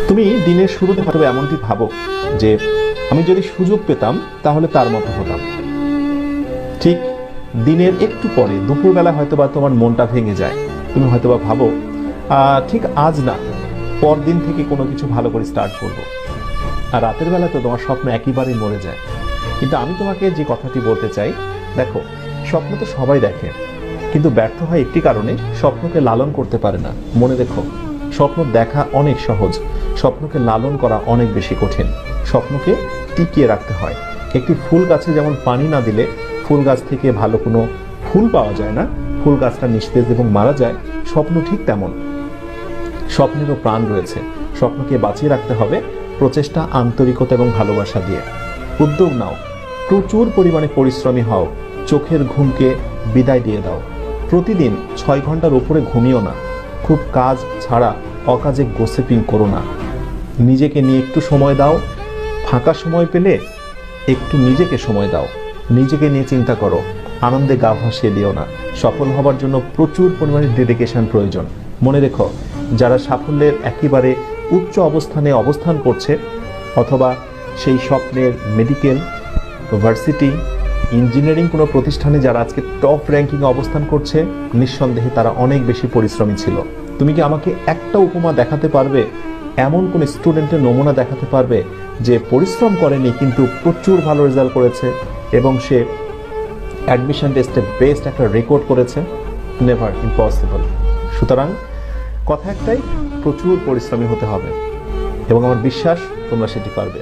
তুমি দিনের শুরুতে হয়তো এমনটি ভাবো যে আমি যদি সুযোগ পেতাম তাহলে তার মতো হতাম। ঠিক দিনের একটু পরে দুপুরবেলা হয়তোবা তোমার মনটা ভেঙে যায়। তুমি হয়তোবা ভাবো ঠিক আজ না, পরদিন থেকে কোনো কিছু ভালো করে স্টার্ট করবো। আর রাতের বেলা তো তোমার স্বপ্ন একেবারেই মরে যায়। কিন্তু আমি তোমাকে যে কথাটি বলতে চাই, দেখো স্বপ্ন তো সবাই দেখে, কিন্তু ব্যর্থ হয় একটি কারণে, স্বপ্নকে লালন করতে পারে না। মনে রেখো, স্বপ্ন দেখা অনেক সহজ, স্বপ্নকে লালন করা অনেক বেশি কঠিন। স্বপ্নকে টিকিয়ে রাখতে হয়। একটি ফুল গাছে যেমন পানি না দিলে ফুল গাছ থেকে ভালো কোনো ফুল পাওয়া যায় না, ফুল গাছটা নিস্তেজ এবং মারা যায়, স্বপ্ন ঠিক তেমন। স্বপ্নেরও প্রাণ রয়েছে। স্বপ্নকে বাঁচিয়ে রাখতে হবে প্রচেষ্টা, আন্তরিকতা এবং ভালোবাসা দিয়ে। উদ্যোগ নাও, প্রচুর পরিমাণে পরিশ্রমী হও, চোখের ঘুমকে বিদায় দিয়ে দাও। প্রতিদিন 6 ঘন্টার উপরে ঘুমিও না। খুব কাজ ছাড়া অকাজে গোসিপিং করো না। নিজেকে নিয়ে একটু সময় দাও। ফাঁকা সময় পেলে একটু নিজেকে সময় দাও। নিজেকে নিয়ে চিন্তা করো, আনন্দে গা ভাসিয়ে দিও না। সফল হবার জন্য প্রচুর পরিমাণে ডেডিকেশন প্রয়োজন। মনে রেখো, যারা সাফল্যের একেবারে উচ্চ অবস্থানে অবস্থান করছে, অথবা সেই স্বপ্নের মেডিকেল, ভার্সিটি, ইঞ্জিনিয়ারিং কোনো প্রতিষ্ঠানে যারা আজকে টপ র্যাঙ্কিংয়ে অবস্থান করছে, নিঃসন্দেহে তারা অনেক বেশি পরিশ্রমী ছিল। তুমি কি আমাকে একটা উপমা দেখাতে পারবে, এমন কোন স্টুডেন্টের নমুনা দেখাতে পারবে যে পরিশ্রম করেনি কিন্তু প্রচুর ভালো রেজাল্ট করেছে এবং সে অ্যাডমিশন টেস্টে বেস্ট একটা রেকর্ড করেছে? Never, impossible. সুতরাং কথা একটাই, প্রচুর পরিশ্রমী হতে হবে এবং আমার বিশ্বাস তোমরা সেটি পারবে।